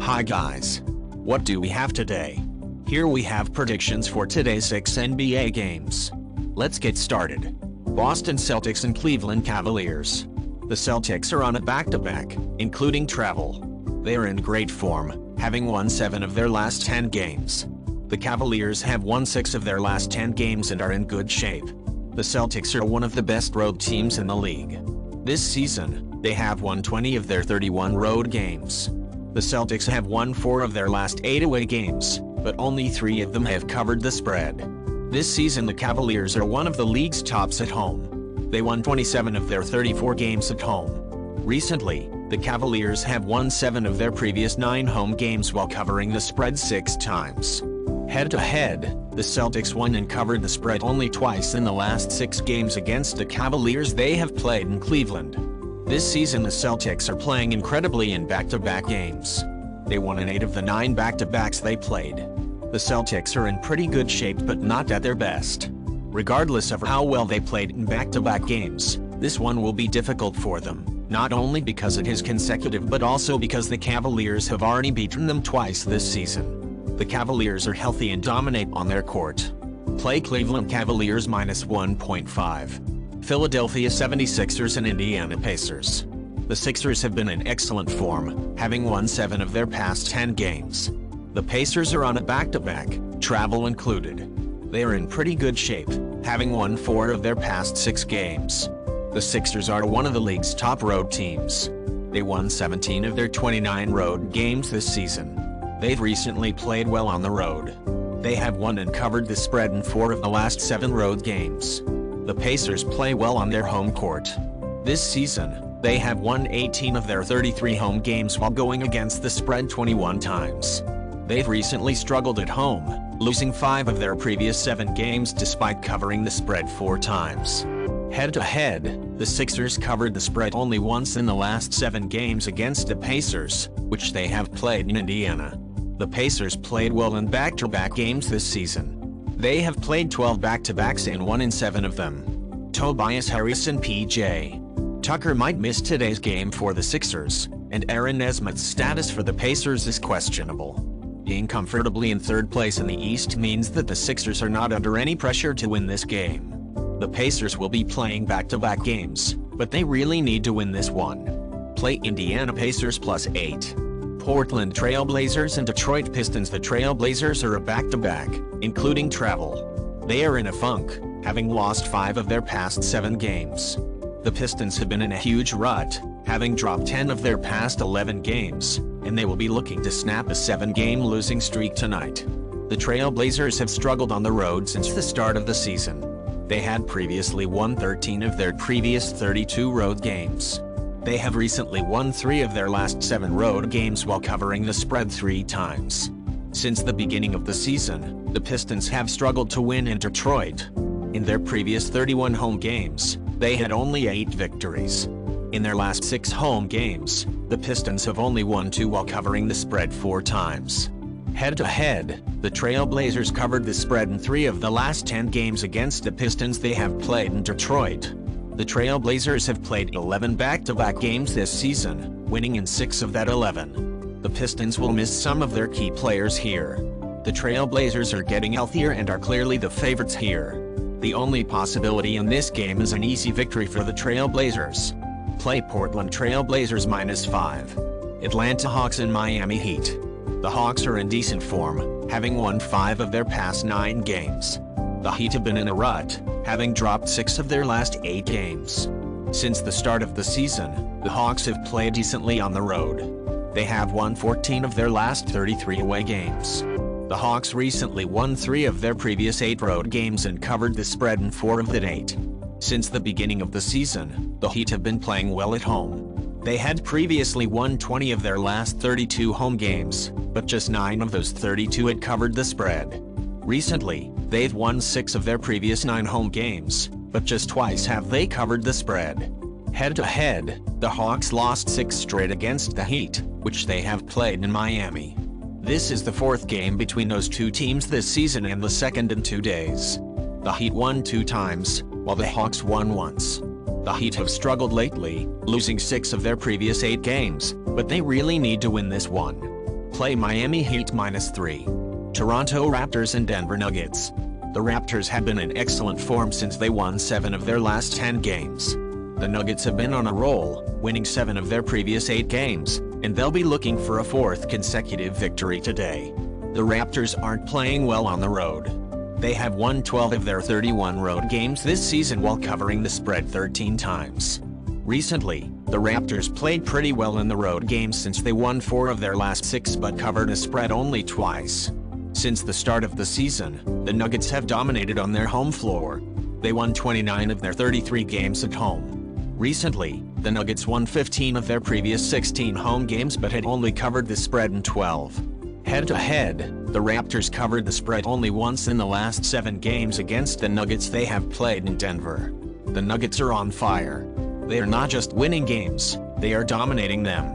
Hi guys. What do we have today? Here we have predictions for today's 6 NBA games. Let's get started. Boston Celtics and Cleveland Cavaliers. The Celtics are on a back-to-back, including travel. They are in great form, having won 7 of their last 10 games. The Cavaliers have won 6 of their last 10 games and are in good shape. The Celtics are one of the best road teams in the league. This season, they have won 20 of their 31 road games. The Celtics have won 4 of their last 8 away games, but only 3 of them have covered the spread. This season the Cavaliers are one of the league's tops at home. They won 27 of their 34 games at home. Recently, the Cavaliers have won 7 of their previous 9 home games while covering the spread 6 times. Head-to-head, the Celtics won and covered the spread only twice in the last 6 games against the Cavaliers they have played in Cleveland. This season the Celtics are playing incredibly in back-to-back games. They won in 8 of the 9 back-to-backs they played. The Celtics are in pretty good shape but not at their best. Regardless of how well they played in back-to-back games, this one will be difficult for them, not only because it is consecutive but also because the Cavaliers have already beaten them twice this season. The Cavaliers are healthy and dominate on their court. Play Cleveland Cavaliers -1.5. Philadelphia 76ers and Indiana Pacers. The Sixers have been in excellent form, having won 7 of their past 10 games. The Pacers are on a back-to-back, travel included. They are in pretty good shape, having won 4 of their past 6 games. The Sixers are one of the league's top road teams. They won 17 of their 29 road games this season. They've recently played well on the road. They have won and covered the spread in 4 of the last 7 road games. The Pacers play well on their home court. This season, they have won 18 of their 33 home games while going against the spread 21 times. They've recently struggled at home, losing 5 of their previous 7 games despite covering the spread 4 times. Head-to-head, the Sixers covered the spread only once in the last 7 games against the Pacers, which they have played in Indiana. The Pacers played well in back-to-back games this season. They have played 12 back-to-backs and won in 7 of them. Tobias Harris and P.J. Tucker might miss today's game for the Sixers, and Aaron Nesmith's status for the Pacers is questionable. Being comfortably in 3rd place in the East means that the Sixers are not under any pressure to win this game. The Pacers will be playing back-to-back games, but they really need to win this one. Play Indiana Pacers +8. Portland Trailblazers and Detroit Pistons. The Trailblazers are a back-to-back, including travel. They are in a funk, having lost 5 of their past 7 games. The Pistons have been in a huge rut, having dropped 10 of their past 11 games, and they will be looking to snap a 7-game losing streak tonight. The Trailblazers have struggled on the road since the start of the season. They had previously won 13 of their previous 32 road games. They have recently won 3 of their last 7 road games while covering the spread 3 times. Since the beginning of the season, the Pistons have struggled to win in Detroit. In their previous 31 home games, they had only 8 victories. In their last 6 home games, the Pistons have only won 2 while covering the spread 4 times. Head-to-head, the Trailblazers covered the spread in 3 of the last 10 games against the Pistons they have played in Detroit. The Trailblazers have played 11 back-to-back games this season, winning in 6 of that 11. The Pistons will miss some of their key players here. The Trailblazers are getting healthier and are clearly the favorites here. The only possibility in this game is an easy victory for the Trailblazers. Play Portland Trailblazers -5. Atlanta Hawks and Miami Heat. The Hawks are in decent form, having won 5 of their past 9 games. The Heat have been in a rut, having dropped 6 of their last 8 games. Since the start of the season, the Hawks have played decently on the road. They have won 14 of their last 33 away games. The Hawks recently won 3 of their previous 8 road games and covered the spread in 4 of that 8. Since the beginning of the season, the Heat have been playing well at home. They had previously won 20 of their last 32 home games, but just 9 of those 32 had covered the spread. Recently, they've won 6 of their previous 9 home games, but just twice have they covered the spread. Head-to-head, the Hawks lost 6 straight against the Heat, which they have played in Miami. This is the 4th game between those 2 teams this season and the 2nd in 2 days. The Heat won 2 times, while the Hawks won once. The Heat have struggled lately, losing 6 of their previous 8 games, but they really need to win this one. play Miami Heat -3. Toronto Raptors and Denver Nuggets. The Raptors have been in excellent form since they won 7 of their last 10 games. The Nuggets have been on a roll, winning 7 of their previous 8 games, and they'll be looking for a 4th consecutive victory today. The Raptors aren't playing well on the road. They have won 12 of their 31 road games this season while covering the spread 13 times. Recently, the Raptors played pretty well in the road games since they won 4 of their last 6 but covered a spread only twice. Since the start of the season, the Nuggets have dominated on their home floor. They won 29 of their 33 games at home. Recently, the Nuggets won 15 of their previous 16 home games but had only covered the spread in 12. Head-to-head, the Raptors covered the spread only once in the last 7 games against the Nuggets they have played in Denver. The Nuggets are on fire. They are not just winning games, they are dominating them.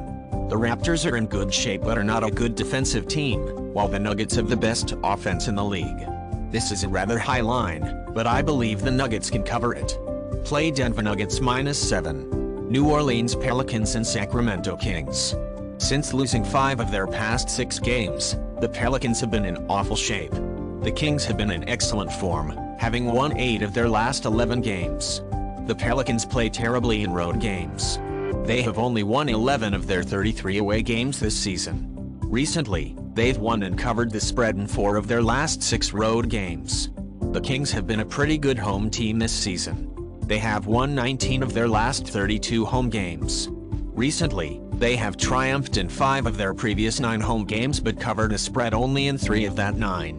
The Raptors are in good shape but are not a good defensive team, while the Nuggets have the best offense in the league. This is a rather high line, but I believe the Nuggets can cover it. Play Denver Nuggets -7. New Orleans Pelicans and Sacramento Kings. Since losing 5 of their past 6 games, the Pelicans have been in awful shape. The Kings have been in excellent form, having won 8 of their last 11 games. The Pelicans play terribly in road games. They have only won 11 of their 33 away games this season. Recently, they've won and covered the spread in 4 of their last 6 road games. The Kings have been a pretty good home team this season. They have won 19 of their last 32 home games. Recently, they have triumphed in 5 of their previous 9 home games but covered a spread only in 3 of that 9.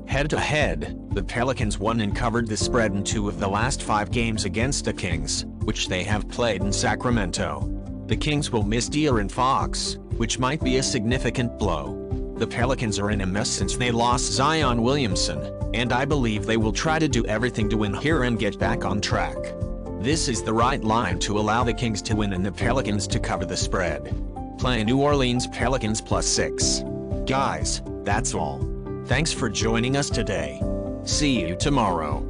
Head-to-head, the Pelicans won and covered the spread in 2 of the last 5 games against the Kings, which they have played in Sacramento. The Kings will miss De'Aaron Fox, which might be a significant blow. The Pelicans are in a mess since they lost Zion Williamson, and I believe they will try to do everything to win here and get back on track. This is the right line to allow the Kings to win and the Pelicans to cover the spread. Play New Orleans Pelicans +6. Guys, that's all. Thanks for joining us today. See you tomorrow.